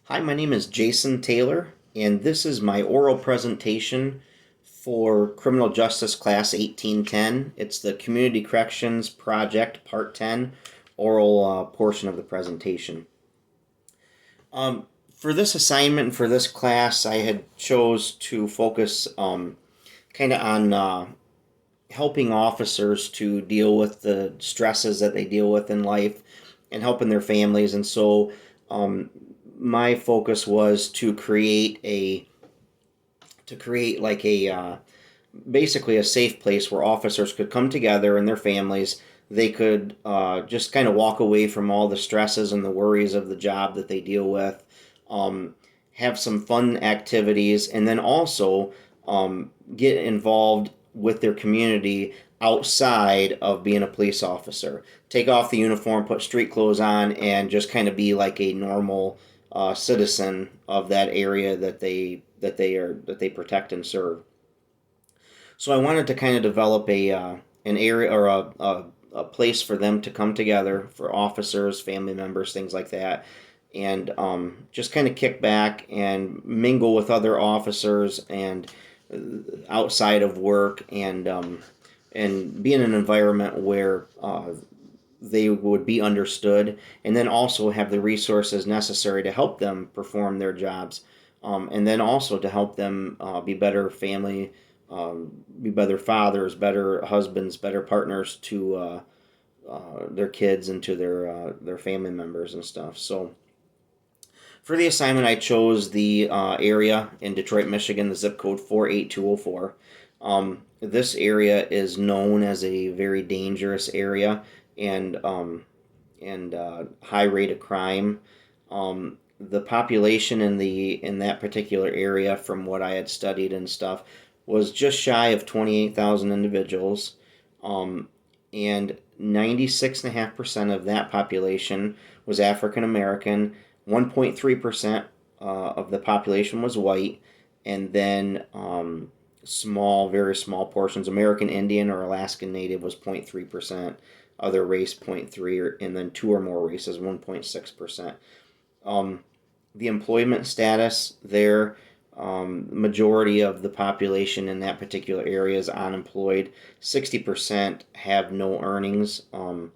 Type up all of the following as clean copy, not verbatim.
Hi, my name is Jason Taylor, and this is my oral presentation for Criminal Justice Class 1810. It's the Community Corrections Project Part 10 oral portion of the presentation. For this assignment, for this class, I had chose to focus kind of on helping officers to deal with the stresses that they deal with in life and helping their families. And so my focus was to create like a basically a safe place where officers could come together and their families. They could just kind of walk away from all the stresses and the worries of the job that they deal with, um, have some fun activities, and then also get involved with their community outside of being a police officer. Take off the uniform, put street clothes on, and just kind of be like a normal citizen of that area that they protect and serve. So I wanted to kind of develop an area or a place for them to come together for officers, family members, things like that, and just kind of kick back and mingle with other officers and outside of work and be in an environment where they would be understood, and then also have the resources necessary to help them perform their jobs, and then also to help them be better family, be better fathers, better husbands, better partners to their kids and to their family members and stuff. So for the assignment, I chose the area in Detroit, Michigan, the zip code 48204. This area is known as a very dangerous area and high rate of crime. The population in that particular area, from what I had studied and stuff, was just shy of 28,000 individuals, and 96.5% of that population was African American. 1.3% of the population was white, and then very small portions. American Indian or Alaskan Native was 0.3%, other race 0.3, and then two or more races 1.6%. The employment status there, majority of the population in that particular area is unemployed. 60% have no earnings, and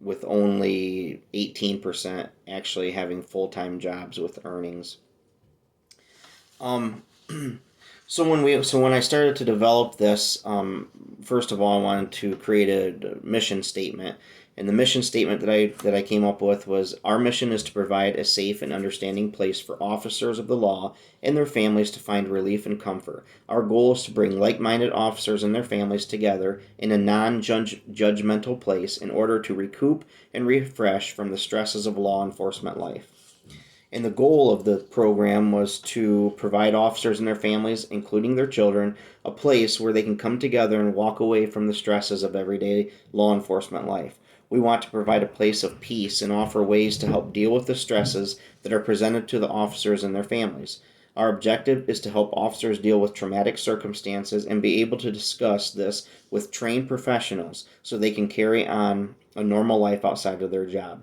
with only 18% actually having full-time jobs with earnings. Um, so when I started to develop this, first of all, I wanted to create a mission statement, and the mission statement that I came up with was: our mission is to provide a safe and understanding place for officers of the law and their families to find relief and comfort. Our goal is to bring like-minded officers and their families together in a non-judgmental place in order to recoup and refresh from the stresses of law enforcement life. And the goal of the program was to provide officers and their families, including their children, a place where they can come together and walk away from the stresses of everyday law enforcement life. We want to provide a place of peace and offer ways to help deal with the stresses that are presented to the officers and their families. Our objective is to help officers deal with traumatic circumstances and be able to discuss this with trained professionals so they can carry on a normal life outside of their job.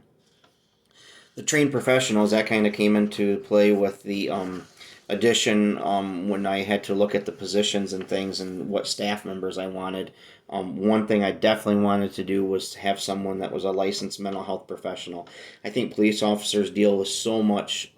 The trained professionals, that kind of came into play with the addition, when I had to look at the positions and things and what staff members I wanted. One thing I definitely wanted to do was have someone that was a licensed mental health professional. I think police officers deal with so much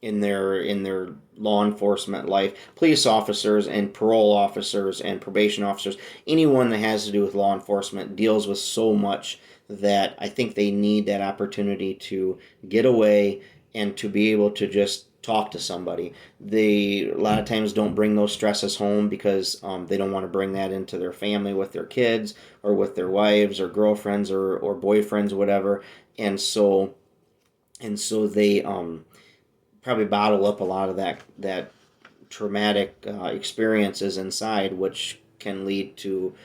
in their law enforcement life. Police officers and parole officers and probation officers, anyone that has to do with law enforcement deals with so much that I think they need that opportunity to get away and to be able to just talk to somebody. They a lot of times don't bring those stresses home because they don't want to bring that into their family with their kids or with their wives or girlfriends or boyfriends or whatever, and so they probably bottle up a lot of that traumatic experiences inside, which can lead to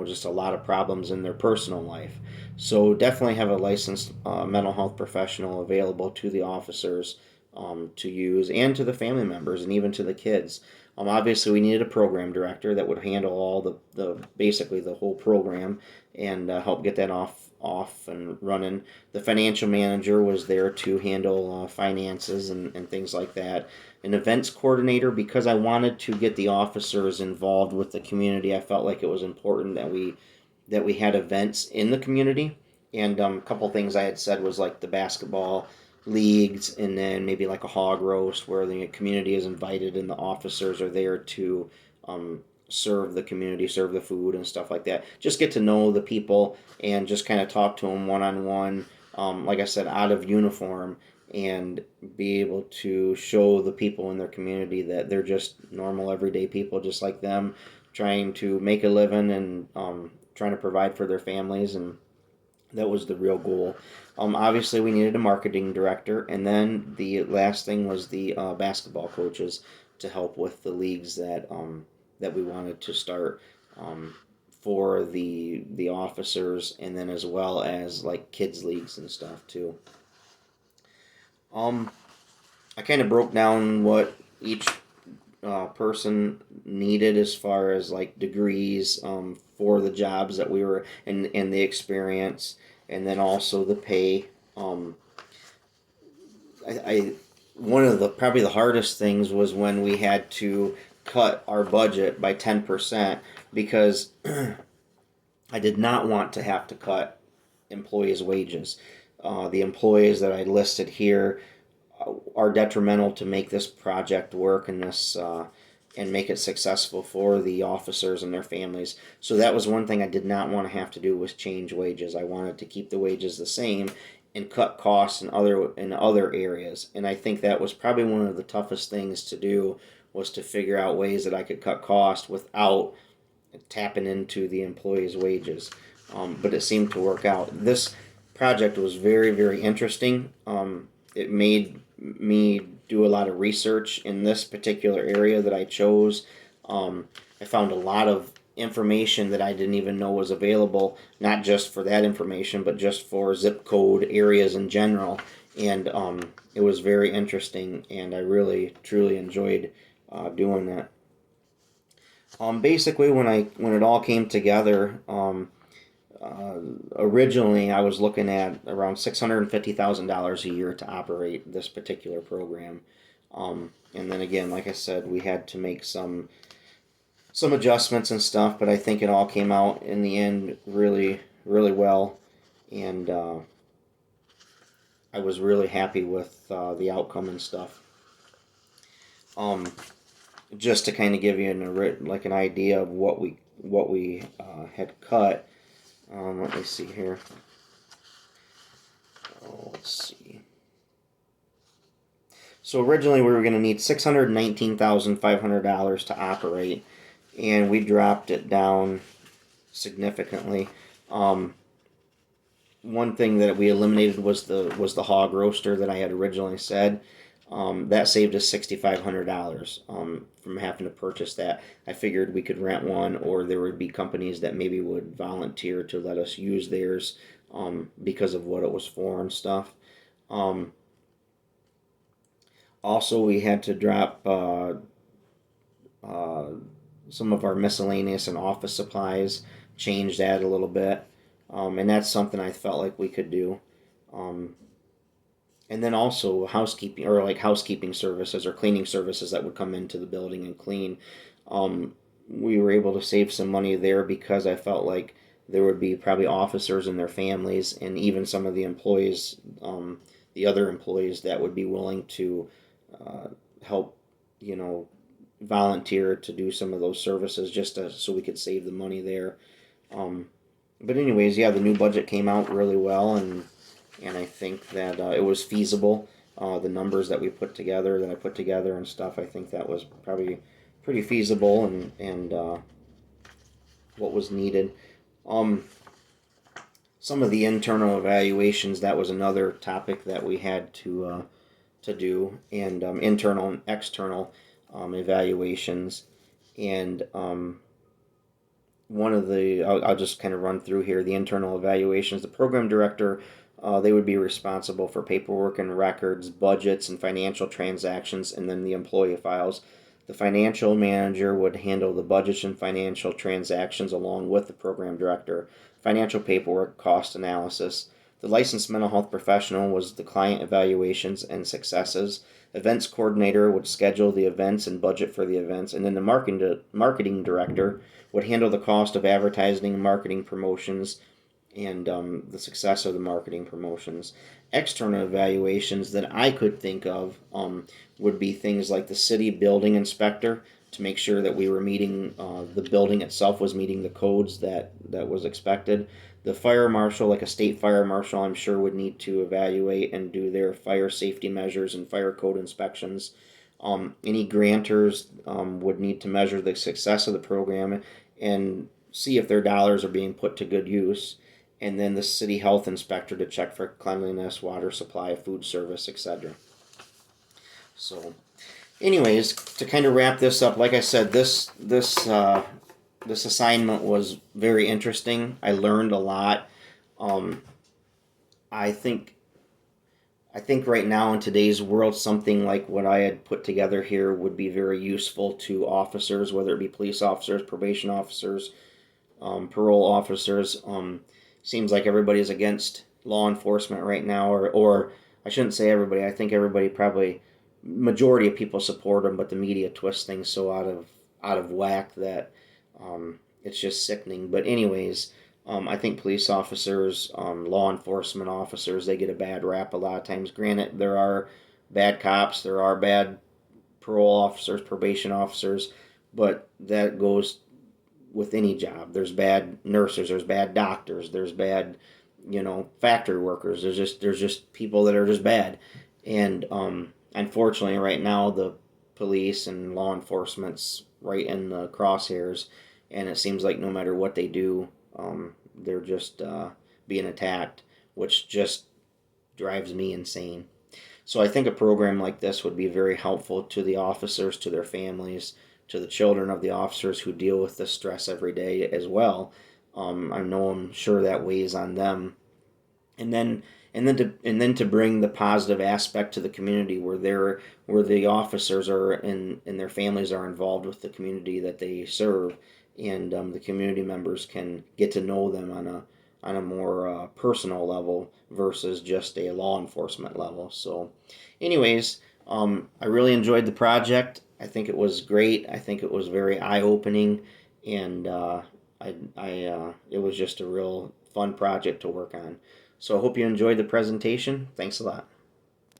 just a lot of problems in their personal life. So definitely have a licensed mental health professional available to the officers to use, and to the family members, and even to the kids. Obviously, we needed a program director that would handle all the basically the whole program and help get that off off and running. The financial manager was there to handle finances and things like that. An events coordinator, because I wanted to get the officers involved with the community. I felt like it was important that we had events in the community. And a couple things I had said was like the basketball leagues, and then maybe like a hog roast where the community is invited and the officers are there to serve the community, serve the food and stuff like that. Just get to know the people and just kind of talk to them one on one. Like I said, out of uniform, and be able to show the people in their community that they're just normal, everyday people, just like them, trying to make a living and trying to provide for their families. And that was the real goal. Obviously, we needed a marketing director, and then the last thing was the basketball coaches to help with the leagues that we wanted to start for the officers, and then as well as like kids leagues and stuff too. Um, I kind of broke down what each person needed as far as like degrees for the jobs that we were and the experience, and then also the pay. Um, I one of the probably the hardest things was when we had to cut our budget by 10% because I did not want to have to cut employees' wages. The employees that I listed here are detrimental to make this project work and this and make it successful for the officers and their families. So that was one thing I did not want to have to do, was change wages. I wanted to keep the wages the same and cut costs in other areas. And I think that was probably one of the toughest things to do, was to figure out ways that I could cut costs without tapping into the employees' wages. But it seemed to work out. This project was very, very interesting. It made me do a lot of research in this particular area that I chose. I found a lot of information that I didn't even know was available, not just for that information, but just for zip code areas in general. And it was very interesting, and I really, truly enjoyed doing that. Basically, when it all came together, originally I was looking at around $650,000 a year to operate this particular program, and then again, like I said, we had to make some adjustments and stuff, but I think it all came out in the end really, really well, and I was really happy with the outcome and stuff. Um, just to kind of give you an idea of what we had cut. Let me see here. Oh, let's see. So originally we were going to need $619,500 to operate, and we dropped it down significantly. One thing that we eliminated was the hog roaster that I had originally said. That saved us $6,500 from having to purchase that. I figured we could rent one, or there would be companies that maybe would volunteer to let us use theirs because of what it was for and stuff. Also, we had to drop some of our miscellaneous and office supplies, change that a little bit, and that's something I felt like we could do. Um, and then also housekeeping services or cleaning services that would come into the building and clean. We were able to save some money there because I felt like there would be probably officers and their families, and even some of the employees, the other employees that would be willing to help, volunteer to do some of those services so we could save the money there. But anyways, yeah, the new budget came out really well, and I think that it was feasible. The numbers that I put together and stuff, I think that was probably pretty feasible and what was needed. Some of the internal evaluations, that was another topic that we had to do, and internal and external evaluations. And I'll just kind of run through here the internal evaluations. The program director, they would be responsible for paperwork and records, budgets and financial transactions, and then the employee files. The financial manager would handle the budgets and financial transactions along with the program director, financial paperwork, cost analysis. The licensed mental health professional was the client evaluations and successes. Events coordinator would schedule the events and budget for the events, and then the marketing director would handle the cost of advertising, marketing promotions, and the success of the marketing promotions. External evaluations that I could think of would be things like the city building inspector to make sure that we were meeting the building itself was meeting the codes that was expected. The fire marshal, like a state fire marshal, I'm sure would need to evaluate and do their fire safety measures and fire code inspections. Any grantors would need to measure the success of the program and see if their dollars are being put to good use. And then the city health inspector to check for cleanliness, water supply, food service, etc. So, anyways, to kind of wrap this up, like I said, this assignment was very interesting. I learned a lot. Um, I think I think right now in today's world, something like what I had put together here would be very useful to officers, whether it be police officers, probation officers, parole officers. Seems like everybody is against law enforcement right now, or I shouldn't say everybody. I think everybody probably majority of people support them, but the media twists things so out of whack that it's just sickening. But anyways, I think police officers, law enforcement officers, they get a bad rap a lot of times. Granted, there are bad cops, there are bad parole officers, probation officers, but that goes with any job. There's bad nurses, there's bad doctors, there's bad, factory workers. There's just people that are just bad, and unfortunately, right now the police and law enforcement's right in the crosshairs, and it seems like no matter what they do, they're just being attacked, which just drives me insane. So I think a program like this would be very helpful to the officers, to their families, to the children of the officers who deal with this stress every day as well. I'm sure that weighs on them, and then to bring the positive aspect to the community where the officers are and their families are involved with the community that they serve, and the community members can get to know them on a more personal level versus just a law enforcement level. So, anyways, I really enjoyed the project. I think it was great. I think it was very eye opening, and it was just a real fun project to work on. So I hope you enjoyed the presentation. Thanks a lot.